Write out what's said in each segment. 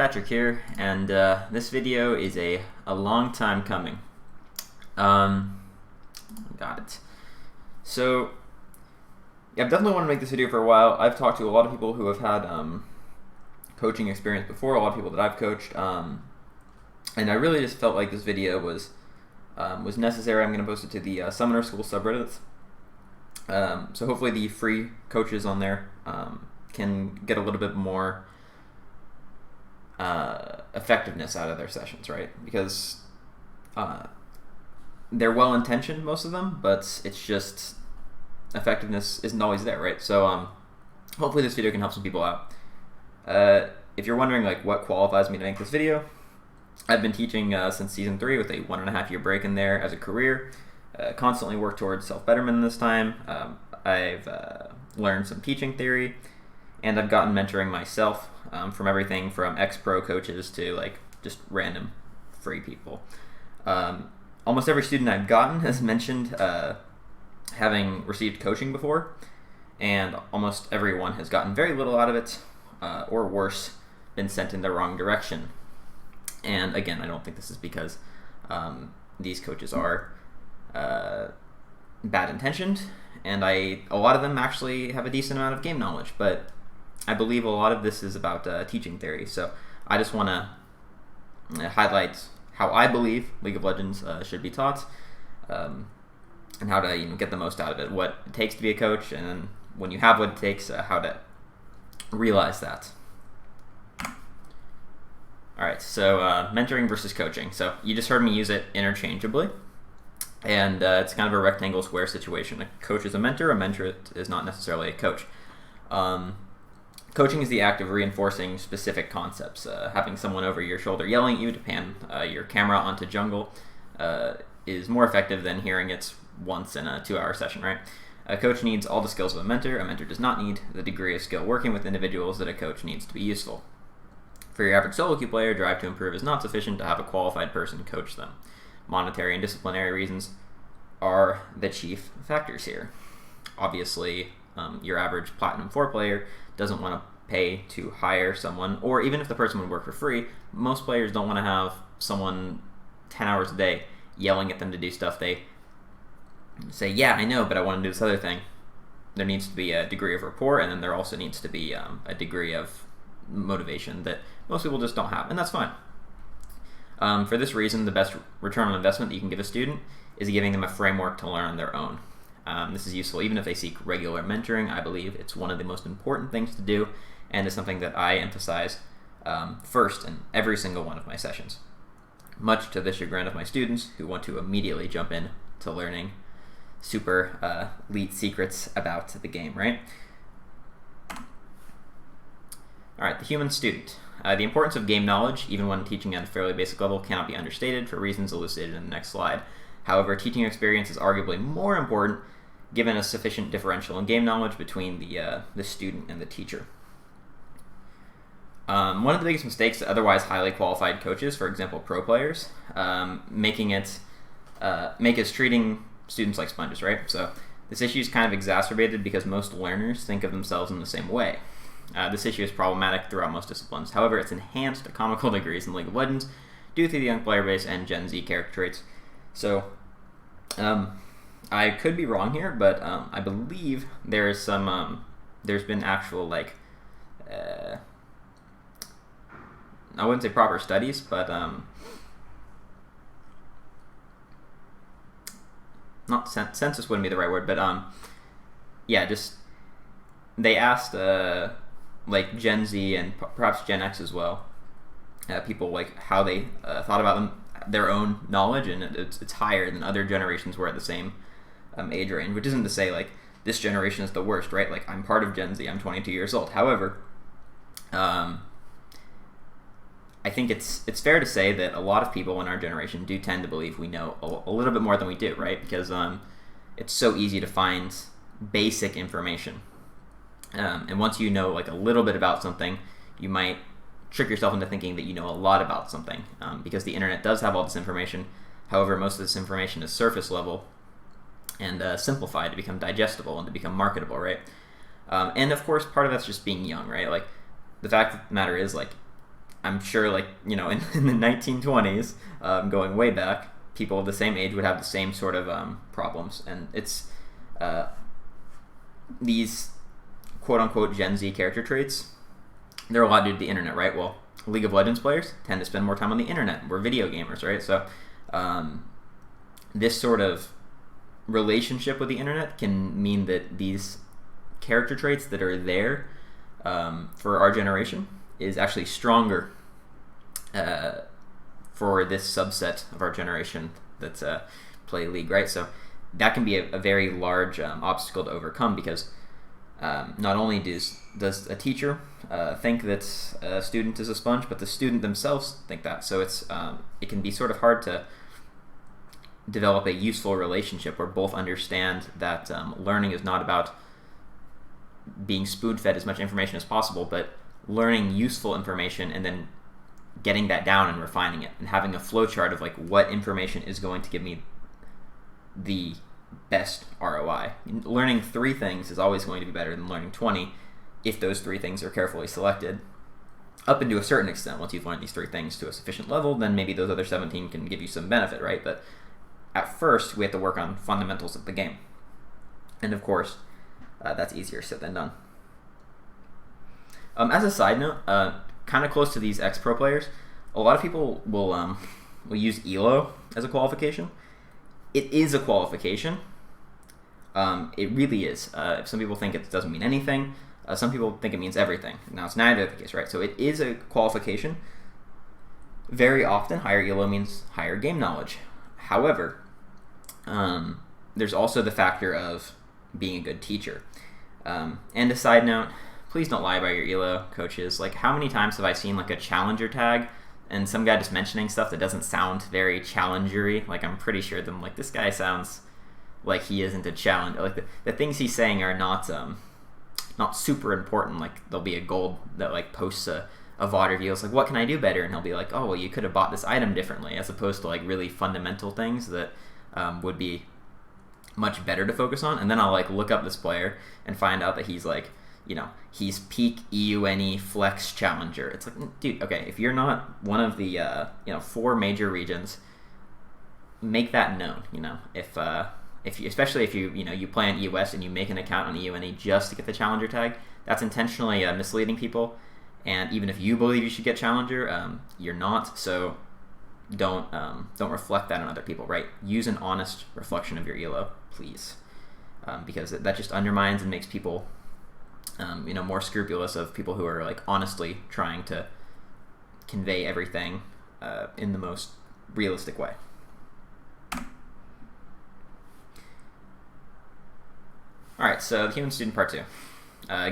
Patrick here, and this video is a long time coming. Got it. So, yeah, I've definitely wanted to make this video for a while. I've talked to a lot of people who have had coaching experience before, a lot of people that I've coached, and I really just felt like this video was necessary. I'm going to post it to the Summoner School subreddit. So hopefully the free coaches on there can get a little bit more effectiveness out of their sessions, right? Because they're well-intentioned, most of them, but it's just effectiveness isn't always there, right? So hopefully this video can help some people out. If you're wondering like what qualifies me to make this video, I've been teaching since season 3 with a 1.5 year break in there as a career. Constantly work towards self-betterment in this time. I've learned some teaching theory, and I've gotten mentoring myself from everything from ex-pro coaches to like just random free people. Almost every student I've gotten has mentioned having received coaching before, and almost everyone has gotten very little out of it, or worse, been sent in the wrong direction. And again, I don't think this is because these coaches are bad intentioned, and a lot of them actually have a decent amount of game knowledge, but I believe a lot of this is about teaching theory. So I just want to highlight how I believe League of Legends should be taught, and how to get the most out of it, what it takes to be a coach, and then when you have what it takes, how to realize that. Alright, so mentoring versus coaching. So you just heard me use it interchangeably, and it's kind of a rectangle square situation. A coach is a mentor is not necessarily a coach. Coaching is the act of reinforcing specific concepts. Having someone over your shoulder yelling at you to pan your camera onto jungle is more effective than hearing it once in a 2-hour session, right? A coach needs all the skills of a mentor. A mentor does not need the degree of skill working with individuals that a coach needs to be useful. For your average solo queue player, drive to improve is not sufficient to have a qualified person coach them. Monetary and disciplinary reasons are the chief factors here. Obviously, your average Platinum 4 player doesn't want to pay to hire someone, or even if the person would work for free, most players don't want to have someone 10 hours a day yelling at them to do stuff. They say, yeah, I know, but I want to do this other thing. There needs to be a degree of rapport, and then there also needs to be a degree of motivation that most people just don't have, and that's fine. For this reason, the best return on investment that you can give a student is giving them a framework to learn on their own. This is useful even if they seek regular mentoring. I believe it's one of the most important things to do, and is something that I emphasize first in every single one of my sessions, much to the chagrin of my students who want to immediately jump in to learning super elite secrets about the game, right? Alright, the human student. The importance of game knowledge, even when teaching at a fairly basic level, cannot be understated for reasons elucidated in the next slide. However, teaching experience is arguably more important given a sufficient differential in game knowledge between the student and the teacher. One of the biggest mistakes that otherwise highly qualified coaches, for example pro players, make is treating students like sponges, right? So this issue is kind of exacerbated because most learners think of themselves in the same way. This issue is problematic throughout most disciplines. However, it's enhanced to comical degrees in League of Legends due to the young player base and Gen Z character traits. So, I could be wrong here, but I believe there is some, there's been actual, like, I wouldn't say proper studies, but not census wouldn't be the right word, but yeah, just they asked like Gen Z and perhaps Gen X as well, people like how they thought about their own knowledge, and it's higher than other generations were at the same age range, which isn't to say like this generation is the worst, right? Like I'm part of Gen Z, I'm 22 years old. However, I think it's fair to say that a lot of people in our generation do tend to believe we know a little bit more than we do, right? Because it's so easy to find basic information. And once you know like a little bit about something, you might trick yourself into thinking that you know a lot about something, because the internet does have all this information. However, most of this information is surface level and simplified to become digestible and to become marketable, right? And of course, part of that's just being young, right? Like the fact of the matter is, like I'm sure, like, in the 1920s, going way back, people of the same age would have the same sort of problems. And it's these quote-unquote Gen Z character traits, they're a lot due to the internet, right? Well, League of Legends players tend to spend more time on the internet. We're video gamers, right? So this sort of relationship with the internet can mean that these character traits that are there for our generation is actually stronger for this subset of our generation that's play League, right? So that can be a very large obstacle to overcome, because not only does a teacher think that a student is a sponge, but the student themselves think that. So it can be sort of hard to develop a useful relationship where both understand that learning is not about being spoon-fed as much information as possible, but learning useful information and then getting that down and refining it and having a flow chart of like what information is going to give me the best ROI. Learning 3 things is always going to be better than learning 20 if those 3 things are carefully selected. Up into a certain extent, once you've learned these 3 things to a sufficient level, then maybe those other 17 can give you some benefit, right? But at first, we have to work on fundamentals of the game. And of course, that's easier said than done. As a side note, kind of close to these ex-pro players, a lot of people will use ELO as a qualification. It is a qualification. It really is. Some people think it doesn't mean anything. Some people think it means everything. Now, it's neither the case, right? So it is a qualification. Very often, higher ELO means higher game knowledge. However, there's also the factor of being a good teacher. And a side note, please don't lie about your ELO, coaches. Like, how many times have I seen like a challenger tag and some guy just mentioning stuff that doesn't sound very challengery? Like, I'm pretty sure them like, this guy sounds like he isn't a challenge. Like the things he's saying are not super important. Like, there'll be a gold that like posts a VOD review. It's like, what can I do better? And he'll be like, oh, well, you could have bought this item differently, as opposed to like really fundamental things that would be much better to focus on. And then I'll like look up this player and find out that he's like, he's peak EUNE flex challenger. It's like, dude, okay, if you're not one of the 4 major regions, make that known. Especially if you play on EOS and you make an account on EUNE just to get the challenger tag, that's intentionally misleading people. And even if you believe you should get challenger, you're not. So don't reflect that on other people, right? Use an honest reflection of your ELO, please, because that just undermines and makes people more scrupulous of people who are like honestly trying to convey everything in the most realistic way. All right, so the human student part 2.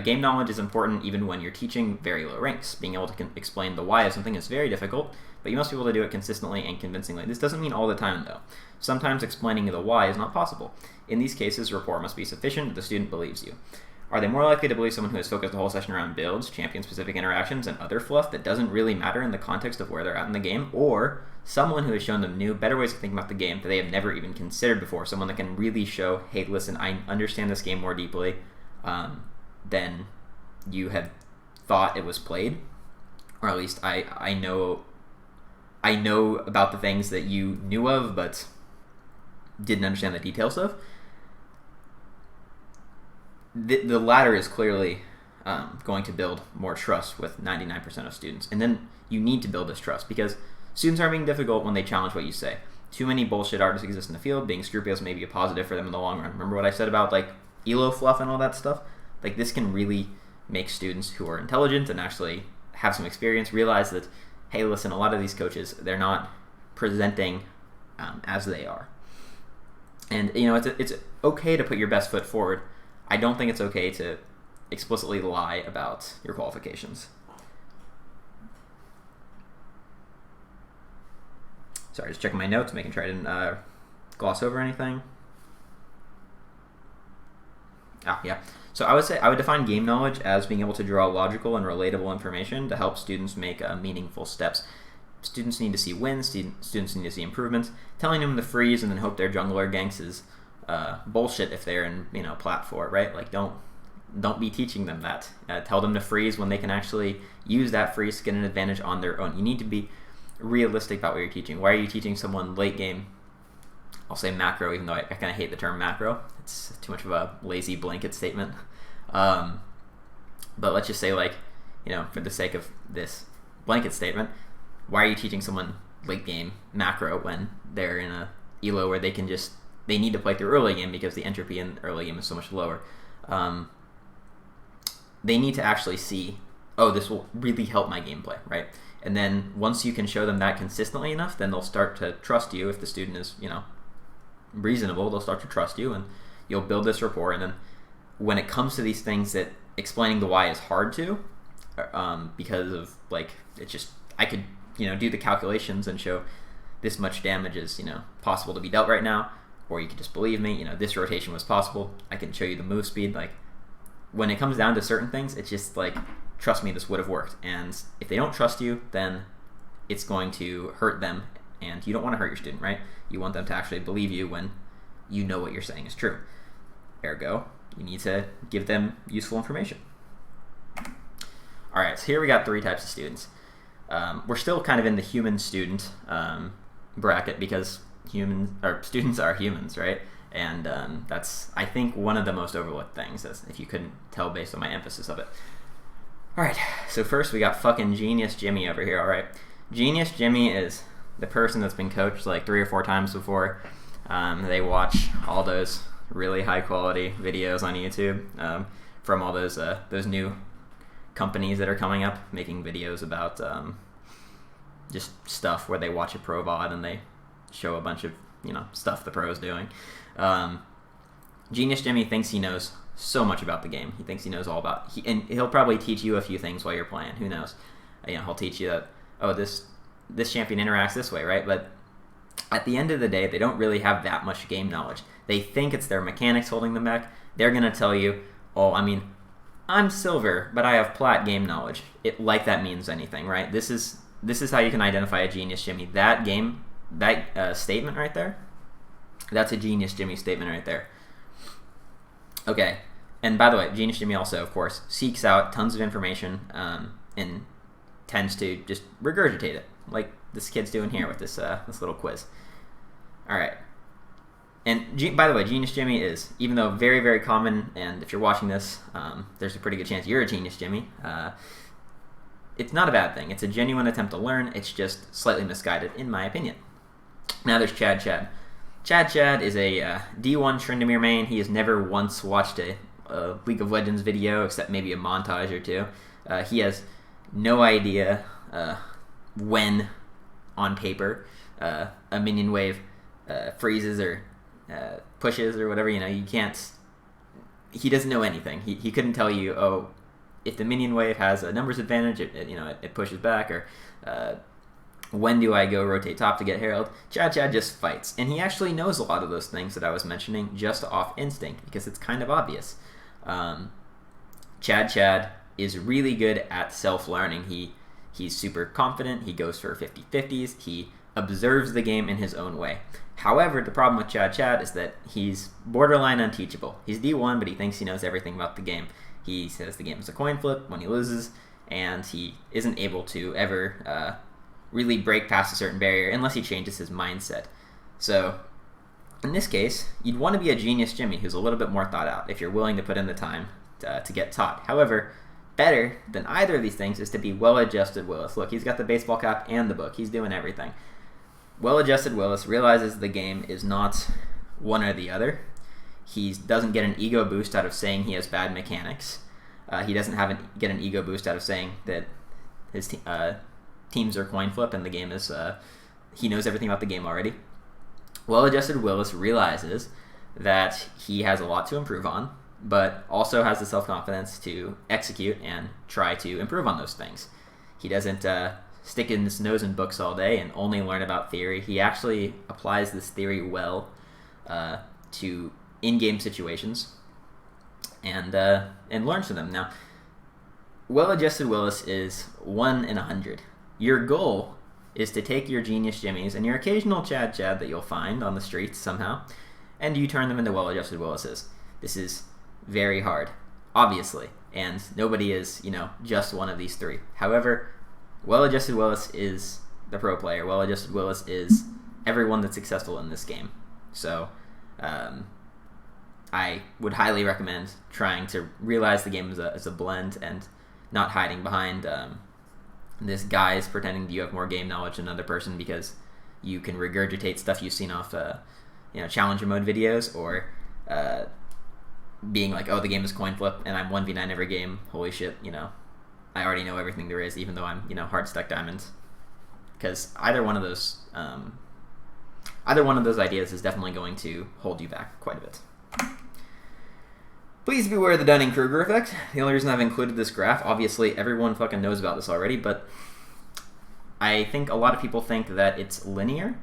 Game knowledge is important even when you're teaching very low ranks. Being able to explain the why of something is very difficult, but you must be able to do it consistently and convincingly. This doesn't mean all the time, though. Sometimes explaining the why is not possible. In these cases, rapport must be sufficient that the student believes you. Are they more likely to believe someone who has focused the whole session around builds, champion-specific interactions, and other fluff that doesn't really matter in the context of where they're at in the game, or someone who has shown them new, better ways of thinking about the game that they have never even considered before? Someone that can really show, hey, listen, I understand this game more deeply than you had thought it was played, or at least I know about the things that you knew of but didn't understand the details of. The latter is clearly going to build more trust with 99% of students. And then you need to build this trust because students are being difficult when they challenge what you say. Too many bullshit artists exist in the field. Being scrupulous may be a positive for them in the long run. Remember what I said about like ELO fluff and all that stuff? Like, this can really make students who are intelligent and actually have some experience realize that, hey, listen, a lot of these coaches, they're not presenting as they are. And, it's okay to put your best foot forward. I don't think it's okay to explicitly lie about your qualifications. Sorry, just checking my notes, making sure I didn't gloss over anything. Yeah. So I would define game knowledge as being able to draw logical and relatable information to help students make meaningful steps. Students need to see wins. Students need to see improvements. Telling them to freeze and then hope their jungler ganks is bullshit if they're in plat 4, right? Like, don't don't be teaching them that. Tell them to freeze when they can actually use that freeze to get an advantage on their own. You need to be realistic about what you're teaching. Why are you teaching someone late game? I'll say macro, even though I kind of hate the term macro. It's too much of a lazy blanket statement. But let's just say, like, for the sake of this blanket statement, why are you teaching someone late game macro when they're in a elo where they need to play through early game because the entropy in early game is so much lower? They need to actually see, oh, this will really help my gameplay, right? And then once you can show them that consistently enough, then they'll start to trust you. If the student is, reasonable, they'll start to trust you, and you'll build this rapport. And then when it comes to these things that explaining the why is hard to, because of, like, it's just, I could, do the calculations and show this much damage is, possible to be dealt right now, or you could just believe me, this rotation was possible. I can show you the move speed. Like, when it comes down to certain things, it's just like, trust me, this would have worked. And if they don't trust you, then it's going to hurt them, and you don't want to hurt your student, right? You want them to actually believe you when you know what you're saying is true. Ergo, you need to give them useful information. All right, so here we got 3 types of students. We're still kind of in the human student bracket because students are humans, right? And that's, I think, one of the most overlooked things, if you couldn't tell based on my emphasis of it. All right, so first we got fucking Genius Jimmy over here, all right? Genius Jimmy is the person that's been coached like 3 or 4 times before. They watch all those really high-quality videos on YouTube from all those new companies that are coming up, making videos about just stuff where they watch a pro VOD and they show a bunch of stuff the pro is doing. Genius Jimmy thinks he knows so much about the game. He thinks he knows all about and he'll probably teach you a few things while you're playing. Who knows? He'll teach you that, oh, this champion interacts this way, right? But at the end of the day, they don't really have that much game knowledge. They think it's their mechanics holding them back. They're going to tell you, oh, I'm silver, but I have plat game knowledge. Like that means anything, right? This is how you can identify a Genius Jimmy. That statement right there, that's a Genius Jimmy statement right there. Okay, and by the way, Genius Jimmy also, of course, seeks out tons of information and tends to just regurgitate it, like this kid's doing here with this little quiz. All right. And by the way, Genius Jimmy is, even though very, very common, and if you're watching this, there's a pretty good chance you're a Genius Jimmy. It's not a bad thing. It's a genuine attempt to learn. It's just slightly misguided, in my opinion. Now there's Chad Chad. Chad is a D1 Tryndamere main. He has never once watched a League of Legends video, except maybe a montage or two. He has no idea when, on paper, a minion wave freezes or pushes or whatever. You can't. He doesn't know anything. He couldn't tell you, oh, if the minion wave has a numbers advantage, it pushes back, or when do I go rotate top to get Herald? Chad just fights, and he actually knows a lot of those things that I was mentioning just off instinct because it's kind of obvious. Chad is really good at self-learning. He's super confident. He goes for 50-50s. He observes the game in his own way. However, the problem with Chad is that he's borderline unteachable. He's D1, but he thinks he knows everything about the game. He says the game is a coin flip when he loses, and he isn't able to ever really break past a certain barrier unless he changes his mindset. So, in this case, you'd want to be a Genius Jimmy who's a little bit more thought out if you're willing to put in the time to get taught. However, better than either of these things is to be well-adjusted Willis. Look, he's got the baseball cap and the book. He's doing everything. Well-adjusted Willis realizes the game is not one or the other. He doesn't get an ego boost out of saying he has bad mechanics. He doesn't get an ego boost out of saying that his teams are coin flip and the game is... he knows everything about the game already. Well-adjusted Willis realizes that he has a lot to improve on, but also has the self-confidence to execute and try to improve on those things. He doesn't stick his nose in books all day and only learn about theory. He actually applies this theory well to in-game situations and learns from them. Now, well-adjusted Willis is 1 in 100. Your goal is to take your Genius Jimmies and your occasional Chad that you'll find on the streets somehow, and you turn them into well-adjusted Willises. This is very hard. obviously, and nobody is, just one of these three. However, well-adjusted Willis is the pro player. Well-adjusted Willis is everyone that's successful in this game. So I would highly recommend trying to realize the game as a blend and not hiding behind this guy's pretending you have more game knowledge than another person because you can regurgitate stuff you've seen off challenger mode videos, or being like, oh, the game is coin flip and I'm 1v9 every game. Holy shit, I already know everything there is, even though I'm, hard stuck diamonds. Because either one of those ideas is definitely going to hold you back quite a bit. Please beware of the Dunning-Kruger effect. The only reason I've included this graph, obviously everyone fucking knows about this already, but I think a lot of people think that it's linear.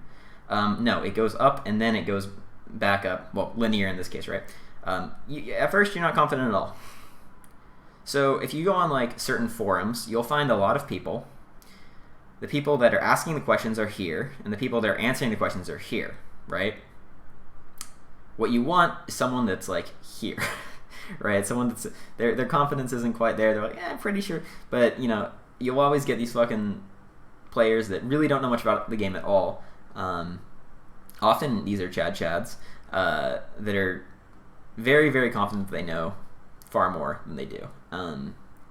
No, it goes up and then it goes back up. Well, linear in this case, right? At first, you're not confident at all. So if you go on like certain forums, you'll find a lot of people. The people that are asking the questions are here, and the people that are answering the questions are here, right? What you want is someone that's like here, right? Someone that's their confidence isn't quite there. They're like, I'm pretty sure, but you'll always get these fucking players that really don't know much about the game at all. Often these are chads that are very, very confident that they know far more than they do.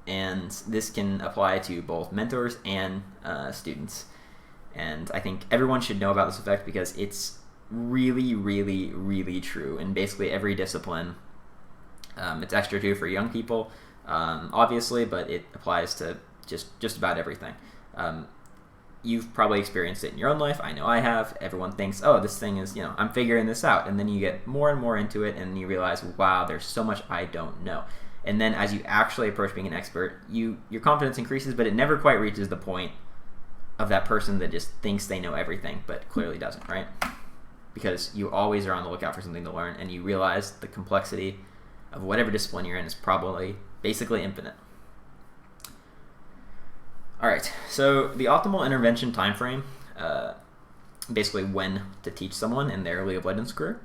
And this can apply to both mentors and students. And I think everyone should know about this effect because it's really, really, really true in basically every discipline. It's extra true for young people, obviously, but it applies to just about everything. You've probably experienced it in your own life. I know I have. Everyone thinks, oh, this thing is, I'm figuring this out. And then you get more and more into it, and you realize, wow, there's so much I don't know. And then as you actually approach being an expert, your confidence increases, but it never quite reaches the point of that person that just thinks they know everything, but clearly doesn't, right? Because you always are on the lookout for something to learn, and you realize the complexity of whatever discipline you're in is probably basically infinite. All right, so the optimal intervention time frame, basically when to teach someone in their League of Legends career.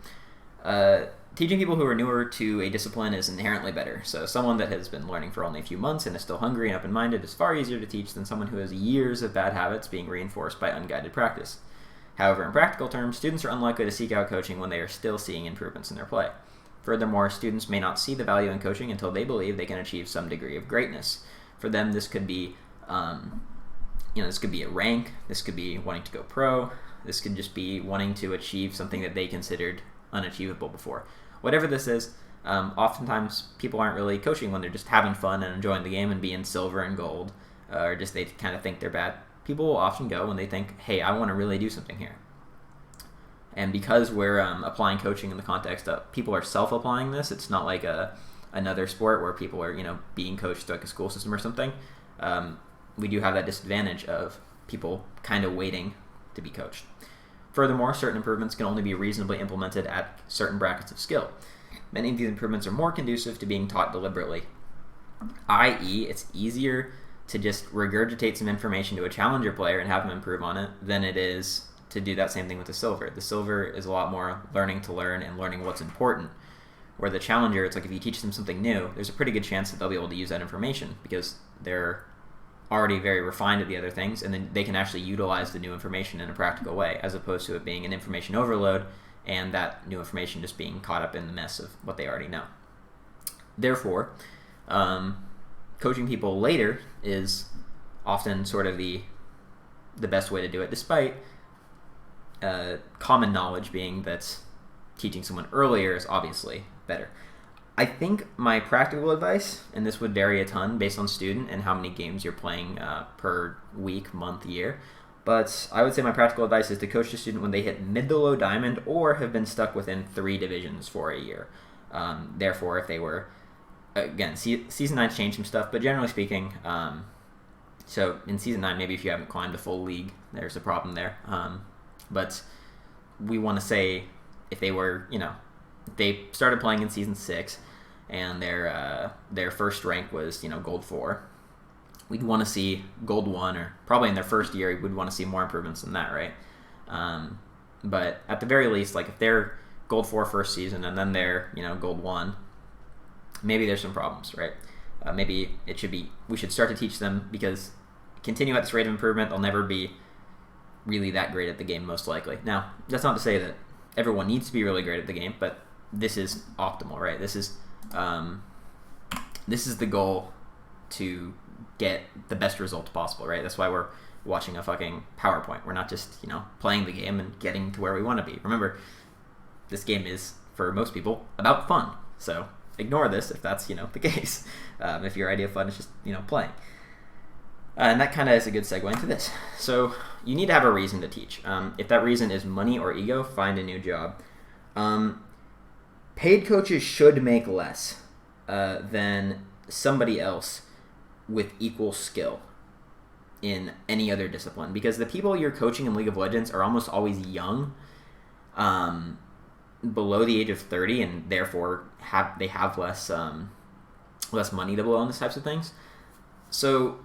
Teaching people who are newer to a discipline is inherently better. So someone that has been learning for only a few months and is still hungry and open-minded is far easier to teach than someone who has years of bad habits being reinforced by unguided practice. However, in practical terms, students are unlikely to seek out coaching when they are still seeing improvements in their play. Furthermore, students may not see the value in coaching until they believe they can achieve some degree of greatness. For them, this could be this could be a rank, this could be wanting to go pro, this could just be wanting to achieve something that they considered unachievable before. Whatever this is, oftentimes people aren't really coaching when they're just having fun and enjoying the game and being silver and gold, or just they kind of think they're bad. People will often go when they think, hey, I want to really do something here. And because we're applying coaching in the context of people are self-applying this, it's not like another sport where people are being coached like a school system or something. We do have that disadvantage of people kind of waiting to be coached. Furthermore, certain improvements can only be reasonably implemented at certain brackets of skill. Many of these improvements are more conducive to being taught deliberately, i.e., it's easier to just regurgitate some information to a challenger player and have them improve on it than it is to do that same thing with the silver. The silver is a lot more learning to learn and learning what's important, where the challenger, it's like if you teach them something new, there's a pretty good chance that they'll be able to use that information because they're already very refined at the other things, and then they can actually utilize the new information in a practical way, as opposed to it being an information overload and that new information just being caught up in the mess of what they already know. Therefore, coaching people later is often sort of the best way to do it, despite common knowledge being that teaching someone earlier is obviously better. I think my practical advice, and this would vary a ton based on student and how many games you're playing per week, month, year, but I would say my practical advice is to coach the student when they hit mid to low diamond or have been stuck within 3 divisions for a year. Therefore, if they were, again, Season 9's changed some stuff, but generally speaking, so in Season 9, maybe if you haven't climbed a full league, there's a problem there. But we want to say if they were, they started playing in Season 6, and their first rank was gold 4. We'd want to see gold 1, or probably in their first year we'd want to see more improvements than that, right? But at the very least, like if they're gold 4 first season and then they're gold 1, maybe there's some problems, right? Maybe we should start to teach them, because continue at this rate of improvement, they'll never be really that great at the game, most likely. Now, that's not to say that everyone needs to be really great at the game, but this is optimal, right? This is the goal, to get the best result possible, right? That's why we're watching a fucking PowerPoint. We're not just, playing the game and getting to where we want to be. Remember, this game is, for most people, about fun. So ignore this if that's, the case. If your idea of fun is just, playing. And that kind of is a good segue into this. So you need to have a reason to teach. If that reason is money or ego, find a new job. Paid coaches should make less than somebody else with equal skill in any other discipline, because the people you're coaching in League of Legends are almost always young, below the age of 30, and therefore have less money to blow on these types of things. So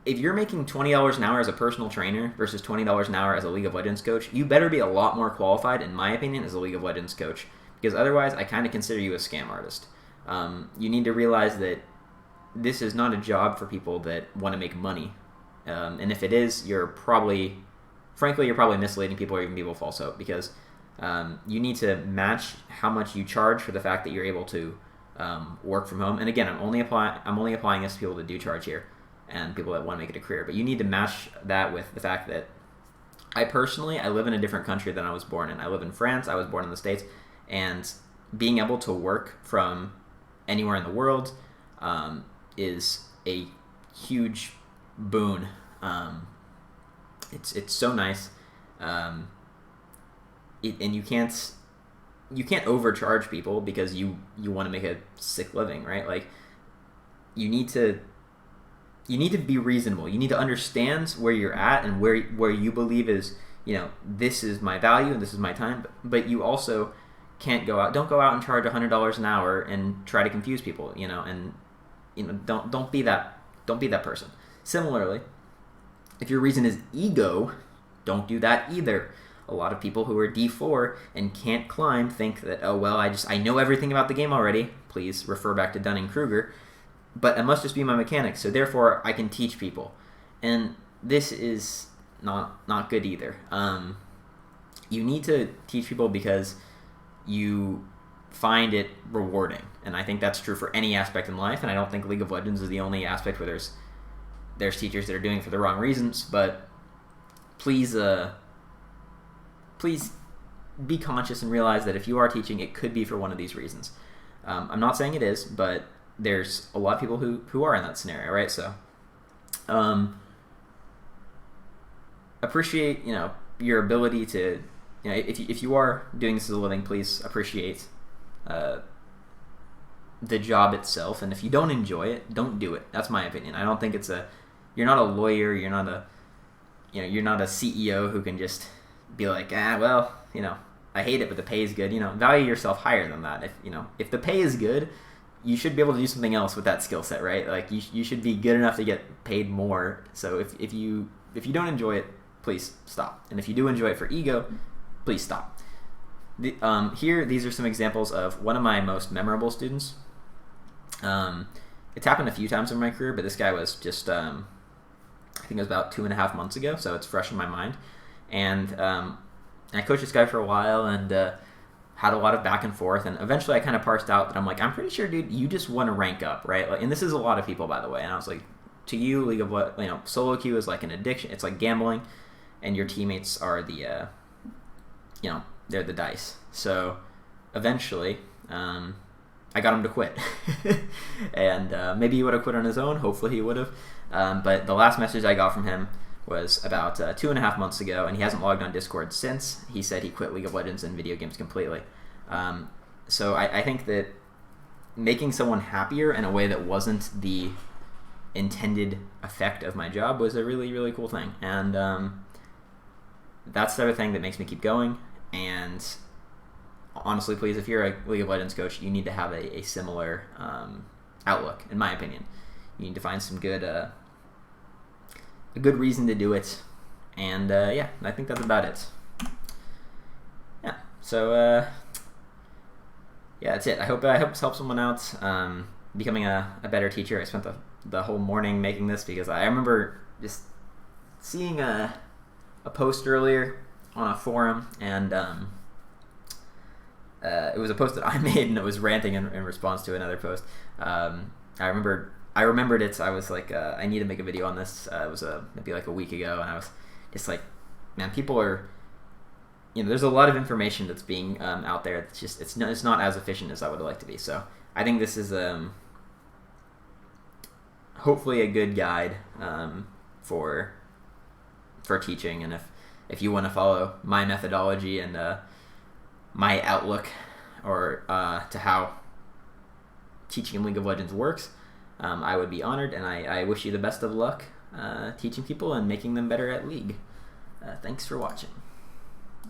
if you're making $20 an hour as a personal trainer versus $20 an hour as a League of Legends coach, you better be a lot more qualified, in my opinion, as a League of Legends coach, because otherwise I kind of consider you a scam artist. You need to realize that this is not a job for people that want to make money. And if it is, you're probably misleading people, or even people false hope, because you need to match how much you charge for the fact that you're able to work from home. And again, I'm only applying this to people that do charge here and people that want to make it a career. But you need to match that with the fact that I live in a different country than I was born in. I live in France. I was born in the States, and being able to work from anywhere in the world is a huge boon. It's so nice, and you can't overcharge people because you want to make a sick living, right? Like, you need to be reasonable. You need to understand where you're at and where you believe is, this is my value and this is my time. But you also don't go out and charge $100 an hour and try to confuse people, and don't be that person. Similarly, if your reason is ego, don't do that either. A lot of people who are D4 and can't climb think that, oh, well, I know everything about the game already. Please refer back to Dunning-Kruger. But it must just be my mechanics, so therefore I can teach people. And this is not good either. You need to teach people because you find it rewarding. And I think that's true for any aspect in life, and I don't think League of Legends is the only aspect where there's teachers that are doing it for the wrong reasons. But please be conscious and realize that if you are teaching, it could be for one of these reasons. I'm not saying it is, but there's a lot of people who are in that scenario, right? So appreciate your ability to, if you are doing this as a living, please appreciate the job itself. And if you don't enjoy it, don't do it. That's my opinion. I don't think you're not a lawyer, you're not a CEO who can just be like, well, I hate it, but the pay is good. Value yourself higher than that. If the pay is good, you should be able to do something else with that skill set, right? Like, you should be good enough to get paid more. So if you don't enjoy it, please stop. And if you do enjoy it for ego, please stop. These are some examples of one of my most memorable students. It's happened a few times in my career, but this guy was just, I think it was about 2.5 months ago, so it's fresh in my mind. And I coached this guy for a while and had a lot of back and forth, and eventually I kind of parsed out that I'm like, I'm pretty sure, dude, you just want to rank up, right? Like, and this is a lot of people, by the way. And I was like, to you, League of solo queue is like an addiction. It's like gambling, and your teammates are the, they're the dice. So eventually, I got him to quit, and maybe he would have quit on his own. Hopefully he would have. But the last message I got from him was about 2.5 months ago, and he hasn't logged on Discord since. He said he quit League of Legends and video games completely. So I think that making someone happier in a way that wasn't the intended effect of my job was a really, really cool thing. And that's the other thing that makes me keep going. And honestly, please, if you're a League of Legends coach, you need to have a similar outlook, in my opinion. You need to find some a good reason to do it. And I think that's about it. Yeah, so yeah, that's it. I hope this helps someone out. Becoming a better teacher. I spent the whole morning making this because I remember just seeing a post earlier on a forum, and it was a post that I made, and it was ranting in response to another post. I remembered it. So I was like, I need to make a video on this. It was maybe like a week ago, and I was just like, man, people are, there's a lot of information that's being out there. It's just it's not as efficient as I would like to be. So I think this is hopefully a good guide for teaching, and if you want to follow my methodology and my outlook or to how teaching in League of Legends works, I would be honored, and I wish you the best of luck teaching people and making them better at League. Thanks for watching.